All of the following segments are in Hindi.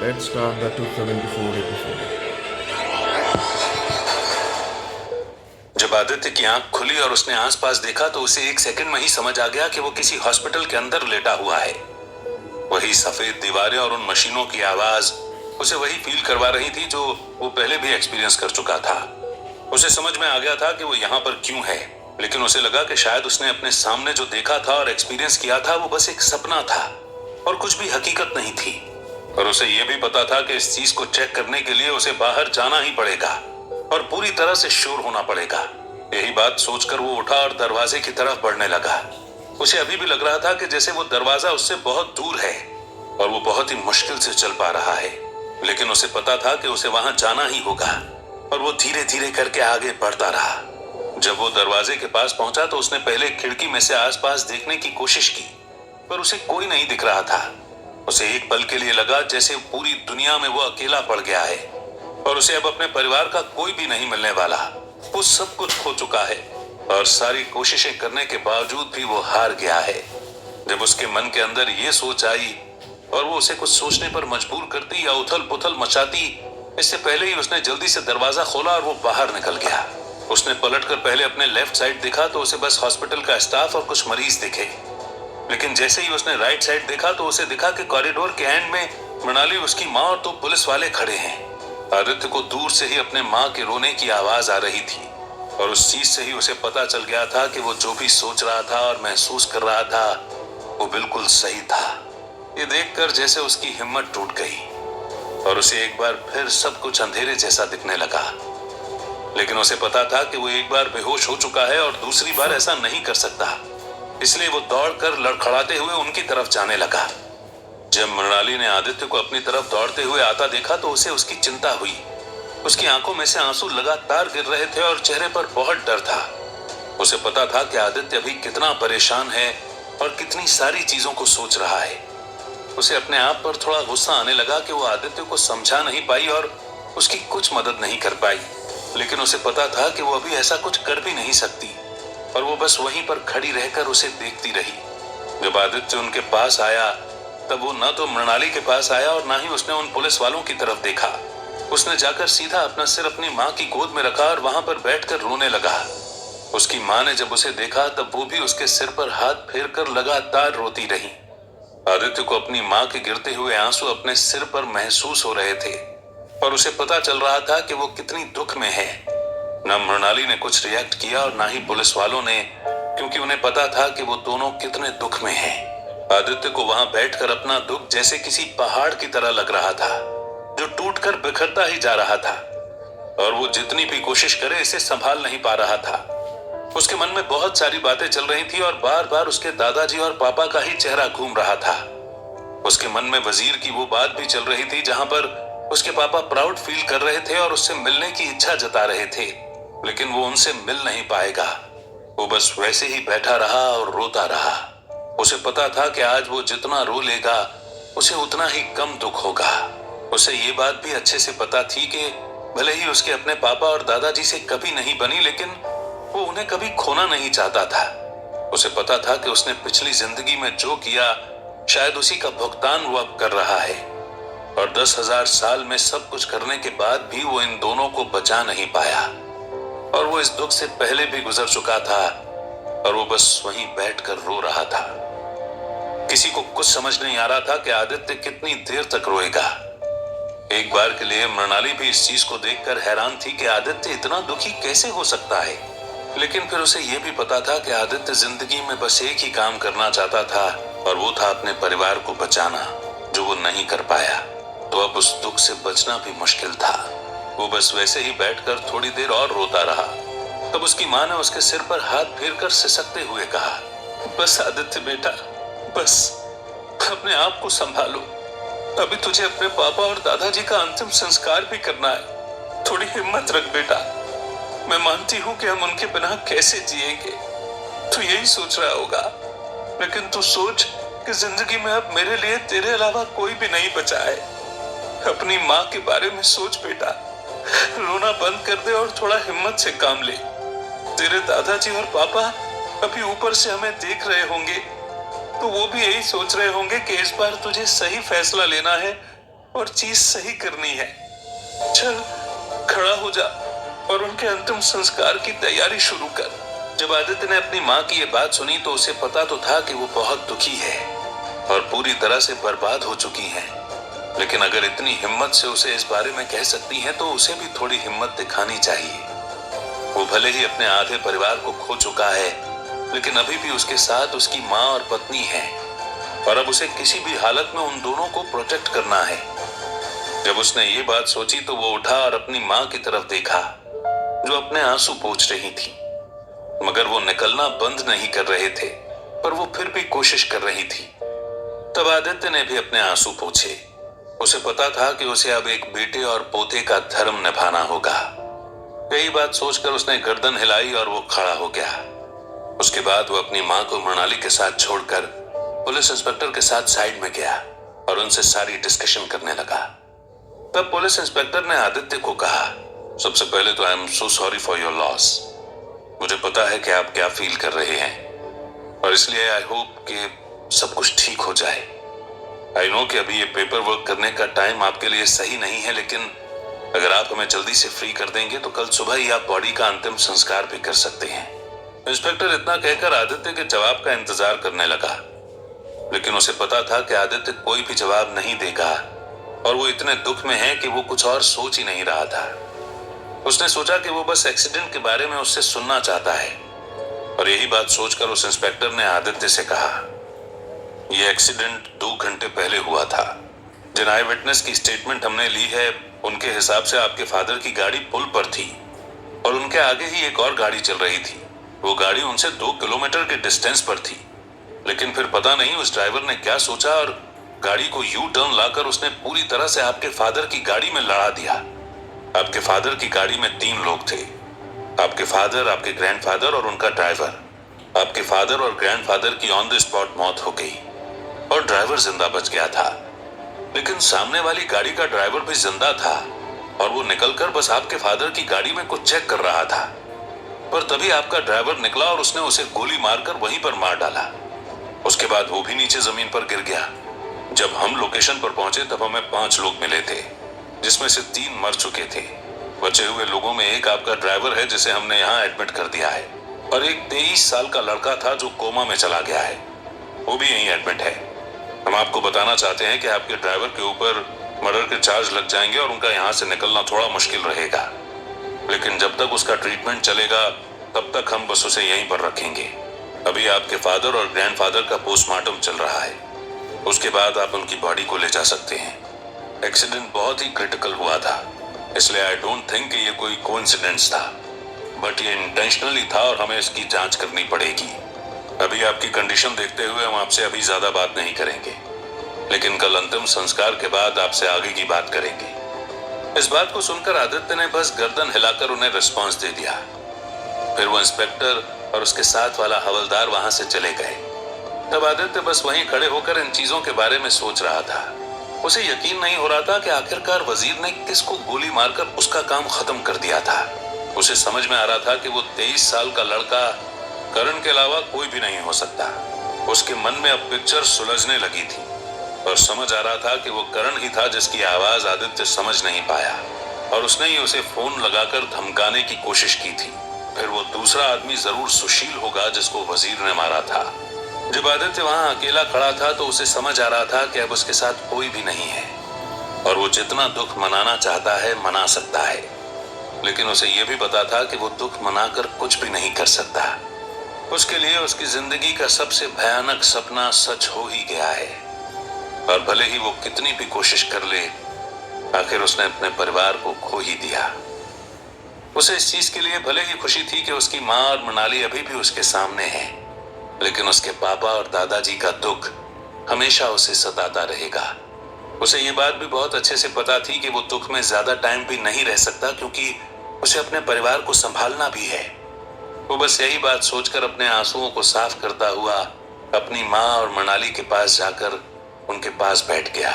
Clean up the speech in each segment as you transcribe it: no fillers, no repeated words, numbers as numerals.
Let's start the 274 episode. जब आदित्य की आंख खुली और उसने आसपास देखा तो उसे एक सेकंड में ही समझ आ गया कि वो किसी हॉस्पिटल के अंदर लेटा हुआ है। वही सफेद दीवारें और उन मशीनों की आवाज उसे वही फील करवा रही थी जो वो पहले भी एक्सपीरियंस कर चुका था। उसे समझ में आ गया था कि वो यहाँ पर क्यों है, लेकिन उसे लगा कि शायद उसने अपने सामने जो देखा था और एक्सपीरियंस किया था वो बस एक सपना था और कुछ भी हकीकत नहीं थी। और उसे यह भी पता था कि इस चीज को चेक करने के लिए उसे बाहर जाना ही पड़ेगा और पूरी तरह से श्योर होना पड़ेगा। यही बात सोचकर वो उठा और दरवाजे की तरफ बढ़ने लगा। उसे अभी भी लग रहा था कि जैसे वो दरवाजा उससे बहुत दूर है और वो बहुत ही मुश्किल से चल पा रहा है, लेकिन उसे पता था कि उसे वहां जाना ही होगा और वो धीरे धीरे करके आगे बढ़ता रहा। जब वो दरवाजे के पास पहुंचा तो उसने पहले खिड़की में से आसपास देखने की कोशिश की, पर उसे कोई नहीं दिख रहा था। उसे एक पल के लिए लगा जैसे पूरी दुनिया में वो अकेला पड़ गया है और उसे अब अपने परिवार का कोई भी नहीं मिलने वाला। वो सब कुछ खो चुका है और सारी कोशिशें करने के बावजूद भी वो हार गया है। जब उसके मन के अंदर ये सोच आई और वो उसे कुछ सोचने पर मजबूर करती या उथल पुथल मचाती, इससे पहले ही उसने जल्दी से दरवाजा खोला और वो बाहर निकल गया। उसने पलटकर पहले अपने लेफ्ट साइड देखा तो उसे बस हॉस्पिटल का स्टाफ और कुछ मरीज दिखे, लेकिन जैसे ही उसने राइट साइड देखा तो उसे दिखा कि कॉरिडोर के एंड में मृणाली, उसकी माँ और दो पुलिस वाले खड़े हैं। आदित्य को दूर से ही अपने माँ के रोने की आवाज आ रही थी और उस चीज से ही उसे पता चल गया था कि वो जो भी सोच रहा था और महसूस कर रहा था वो बिल्कुल सही था। ये देखकर जैसे उसकी हिम्मत टूट गई और उसे एक बार फिर सब कुछ अंधेरे जैसा दिखने लगा, लेकिन उसे पता था कि वो एक बार बेहोश हो चुका है और दूसरी बार ऐसा नहीं कर सकता, इसलिए वो दौड़कर लड़खड़ाते हुए उनकी तरफ जाने लगा। जब मृणाली ने आदित्य को अपनी तरफ दौड़ते हुए आता देखा तो उसे उसकी चिंता हुई। उसकी आंखों में से आंसू लगातार गिर रहे थे और चेहरे पर बहुत डर था। उसे पता था कि आदित्य अभी कितना परेशान है और कितनी सारी चीजों को सोच रहा है। उसे अपने आप पर थोड़ा गुस्सा आने लगा कि वो आदित्य को समझा नहीं पाई और उसकी कुछ मदद नहीं कर पाई, लेकिन उसे पता था कि वो अभी ऐसा कुछ कर भी नहीं सकती और वो बस वहीं पर खड़ी रहकर उसे देखती रही। जब आदित्य उनके पास आया तब वो न तो मृणाली के पास आया और न ही उसने उन पुलिस वालों की तरफ देखा। उसने जाकर सीधा अपना सिर अपनी माँ की गोद में रखा और वहां पर बैठकर रोने लगा। उसकी माँ ने जब उसे देखा तब वो भी उसके सिर पर हाथ फेरकर लगातार रोती रही। आदित्य को अपनी माँ के गिरते हुए आंसू अपने सिर पर महसूस हो रहे थे और उसे पता चल रहा था कि वो कितनी दुख में है। न मृणाली ने कुछ रिएक्ट किया और न ही पुलिस वालों ने, क्योंकि उन्हें पता था कि वो दोनों कितने दुख में हैं। आदित्य को वहां बैठकर अपना दुख जैसे किसी पहाड़ की तरह लग रहा था जो टूटकर बिखरता ही जा रहा था और वो जितनी भी कोशिश करे इसे संभाल नहीं पा रहा था। उसके मन में बहुत सारी बातें चल रही थी और बार बार उसके दादाजी और पापा का ही चेहरा घूम रहा था। उसके मन में वजीर की वो बात भी चल रही थी जहां पर उसके पापा प्राउड फील कर रहे थे और उससे मिलने की इच्छा जता रहे थे, लेकिन वो उनसे मिल नहीं पाएगा। वो बस वैसे ही बैठा रहा और रोता रहा। उसे पता था कि आज वो जितना रो लेगा उसे उतना ही कम दुख होगा। उसे ये बात भी अच्छे से पता थी कि भले ही उसके अपने पापा और दादाजी से कभी नहीं बनी, लेकिन वो उन्हें कभी खोना नहीं चाहता था। उसे पता था कि उसने पिछली जिंदगी में जो किया शायद उसी का भुगतान वो अब कर रहा है और 10,000 साल में सब कुछ करने के बाद भी वो इन दोनों को बचा नहीं पाया और वो इस दुख से पहले भी गुजर चुका था और वो बस वहीं बैठकर रो रहा था। किसी को कुछ समझ नहीं आ रहा था कि आदित्य कितनी देर तक रोएगा। एक बार के लिए मृणाली भी इस चीज को देखकर हैरान थी कि आदित्य इतना दुखी कैसे हो सकता है, लेकिन फिर उसे यह भी पता था कि आदित्य जिंदगी में बस एक ही काम करना चाहता था और वो था अपने परिवार को बचाना, जो वो नहीं कर पाया। तो अब उस दुख से बचना भी मुश्किल था। वो बस वैसे ही बैठकर थोड़ी देर और रोता रहा। तब उसकी माँ ने उसके सिर पर हाथ फेरकर सिसकते हुए कहा, बस आदित्य बेटा, बस अपने आप को संभालो। अभी तुझे अपने पापा और दादाजी का अंतिम संस्कार भी करना है। थोड़ी हिम्मत रख बेटा। मैं मानती हूँ कि हम उनके बिना कैसे जिएंगे। तू यही सोच रहा होगा, लेकिन तू सोच कि जिंदगी में अब मेरे लिए तेरे अलावा कोई भी नहीं बचा है। अपनी माँ के बारे में सोच बेटा। रोना बंद कर दे और थोड़ा हिम्मत से काम ले। तेरे दादाजी और पापा अभी ऊपर से हमें देख रहे होंगे, तो वो भी यही सोच रहे होंगे कि इस बार तुझे सही फैसला लेना है और चीज सही करनी है। चल खड़ा हो जा और उनके अंतिम संस्कार की तैयारी शुरू कर। जब आदित्य ने अपनी माँ की ये बात सुनी तो उसे पता तो था कि वो बहुत दुखी है और पूरी तरह से बर्बाद हो चुकी है, लेकिन अगर इतनी हिम्मत से उसे इस बारे में कह सकती हैं तो उसे भी थोड़ी हिम्मत दिखानी चाहिए। वो भले ही अपने आधे परिवार को खो चुका है, लेकिन अभी भी उसके साथ उसकी माँ और पत्नी है और अब उसे किसी भी हालत में उन दोनों को प्रोटेक्ट करना है। जब उसने ये बात सोची तो वो उठा और अपनी माँ की तरफ देखा, जो अपने आंसू पोंछ रही थी, मगर वो निकलना बंद नहीं कर रहे थे, पर वो फिर भी कोशिश कर रही थी। तब आदित्य ने भी अपने आंसू पोंछे। उसे पता था कि उसे अब एक बेटे और पोते का धर्म निभाना होगा। यही बात सोचकर उसने गर्दन हिलाई और वो खड़ा हो गया। उसके बाद वो अपनी माँ को मृणाली के साथ छोड़कर पुलिस इंस्पेक्टर के साथ साइड में गया और उनसे सारी डिस्कशन करने लगा। तब पुलिस इंस्पेक्टर ने आदित्य को कहा, सबसे पहले तो I am so sorry for your loss. मुझे पता है कि आप क्या फील कर रहे हैं और इसलिए आई होप कि सब कुछ ठीक हो जाए। आई नो कि अभी ये पेपर वर्क करने का टाइम आपके लिए सही नहीं है, लेकिन अगर आप हमें जल्दी से फ्री कर देंगे तो कल सुबह ही आप बॉडी का अंतिम संस्कार भी कर सकते हैं। इंस्पेक्टर इतना कहकर आदित्य के जवाब का इंतजार करने लगा, लेकिन उसे पता था कि आदित्य कोई भी जवाब नहीं देगा और वो इतने दुख में है कि वो कुछ और सोच ही नहीं रहा था। उसने सोचा कि वो बस एक्सीडेंट के बारे में उससे सुनना चाहता है और यही बात सोचकर उस इंस्पेक्टर ने आदित्य से कहा, यह एक्सीडेंट 2 घंटे पहले हुआ था। जिन आई विटनेस की स्टेटमेंट हमने ली है उनके हिसाब से आपके फादर की गाड़ी पुल पर थी और उनके आगे ही एक और गाड़ी चल रही थी। वो गाड़ी उनसे 2 किलोमीटर के डिस्टेंस पर थी, लेकिन फिर पता नहीं उस ड्राइवर ने क्या सोचा और गाड़ी को यू टर्न लाकर उसने पूरी तरह से आपके फादर की गाड़ी में लड़ा दिया। आपके फादर की गाड़ी में 3 लोग थे, आपके फादर, आपके ग्रैंडफादर और उनका ड्राइवर। आपके फादर और ग्रैंडफादर की ऑन द स्पॉट मौत हो गई और ड्राइवर जिंदा बच गया था, लेकिन सामने वाली गाड़ी का ड्राइवर भी जिंदा था और वो निकलकर बस आपके फादर की गाड़ी में कुछ चेक कर रहा था। पर तभी आपका ड्राइवर निकला और उसने उसे गोली मारकर वहीं पर मार डाला। उसके बाद वो भी नीचे जमीन पर गिर गया। जब हम लोकेशन पर पहुंचे तब हमें 5 लोग मिले थे, जिसमें से 3 मर चुके थे। बचे हुए लोगों में एक आपका ड्राइवर है जिसे हमने यहाँ एडमिट कर दिया है और एक 23 साल का लड़का था जो कोमा में चला गया है, वो भी यहीं एडमिट है। हम आपको बताना चाहते हैं कि आपके ड्राइवर के ऊपर मर्डर के चार्ज लग जाएंगे और उनका यहाँ से निकलना थोड़ा मुश्किल रहेगा, लेकिन जब तक उसका ट्रीटमेंट चलेगा तब तक हम बस उसे यहीं पर रखेंगे। अभी आपके फादर और ग्रैंडफादर का पोस्टमार्टम चल रहा है, उसके बाद आप उनकी बॉडी को ले जा सकते हैं। एक्सीडेंट बहुत ही क्रिटिकल हुआ था, इसलिए आई डोंट थिंक कि ये कोई कोइंसिडेंस था, बट ये इंटेंशनली था और हमें इसकी जांच करनी पड़ेगी। अभी आपकी कंडीशन देखते हुए हम आपसे अभी ज्यादा बात नहीं करेंगे, लेकिन कल अंतिम संस्कार के बाद आपसे आगे की बात करेंगे। इस बात को सुनकर आदित्य ने बस गर्दन हिलाकर उन्हें रिस्पॉन्स दे दिया। फिर वो इंस्पेक्टर और उसके साथ वाला हवलदार वहां से चले गए। तब आदित्य बस वहीं खड़े होकर इन चीजों के बारे में सोच रहा था। उसे यकीन नहीं हो रहा था कि आखिरकार वजीर ने किसको गोली मारकर उसका काम खत्म कर दिया था। उसे समझ में आ रहा था कि वो 23 साल का लड़का करण के अलावा कोई भी नहीं हो सकता। उसके मन में अब पिक्चर सुलझने लगी थी और समझ आ रहा था कि वो करण ही था जिसकी आवाज आदित्य समझ नहीं पाया और उसने ही उसे फोन लगाकर धमकाने की कोशिश की थी। फिर वो दूसरा आदमी जरूर सुशील होगा जिसको वजीर ने मारा था। जब आदित्य वहां अकेला खड़ा था तो उसे समझ आ रहा था कि अब उसके साथ कोई भी नहीं है और वो जितना दुख मनाना चाहता है मना सकता है, लेकिन उसे यह भी पता था कि वो दुख मनाकर कुछ भी नहीं कर सकता। उसके लिए उसकी जिंदगी का सबसे भयानक सपना सच हो ही गया है और भले ही वो कितनी भी कोशिश कर ले, आखिर उसने अपने परिवार को खो ही दिया। उसे इस चीज के लिए भले ही खुशी थी कि उसकी माँ और मनाली अभी भी उसके सामने है, लेकिन उसके पापा और दादाजी का दुख हमेशा उसे सताता रहेगा। उसे ये बात भी बहुत अच्छे से पता थी कि वो दुख में ज्यादा टाइम भी नहीं रह सकता, क्योंकि उसे अपने परिवार को संभालना भी है। वो बस यही बात सोचकर अपने आंसुओं को साफ करता हुआ अपनी माँ और मनाली के पास जाकर उनके पास बैठ गया।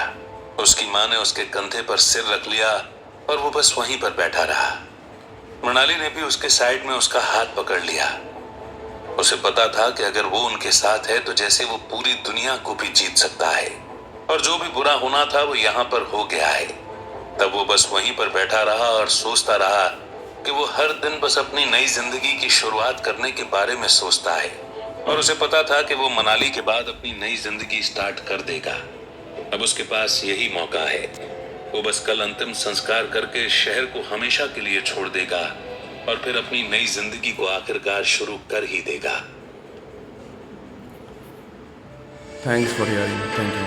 उसकी माँ ने उसके कंधे पर सिर रख लिया और वो बस वहीं पर बैठा रहा। मनाली ने भी उसके साइड में उसका हाथ पकड़ लिया। उसे पता था कि अगर वो उनके साथ है तो जैसे वो पूरी दुनिया को भी जीत सकता है। और जो भी बुरा होना था वो यहाँ पर हो गया है। तब वो बस वहीं पर बैठा रहा और सोचता रहा कि वो हर दिन बस अपनी नई जिंदगी की शुरुआत करने के बारे में सोचता है और उसे पता था कि वो मनाली के बाद अपनी नई जिंदगी स्टार्ट कर देगा। अब उसके पास यही मौका है। वो बस कल अंतिम संस्कार करके शहर को हमेशा के लिए छोड़ देगा और फिर अपनी नई जिंदगी को आखिरकार शुरू कर ही देगा। Thanks for hearing. Thank you.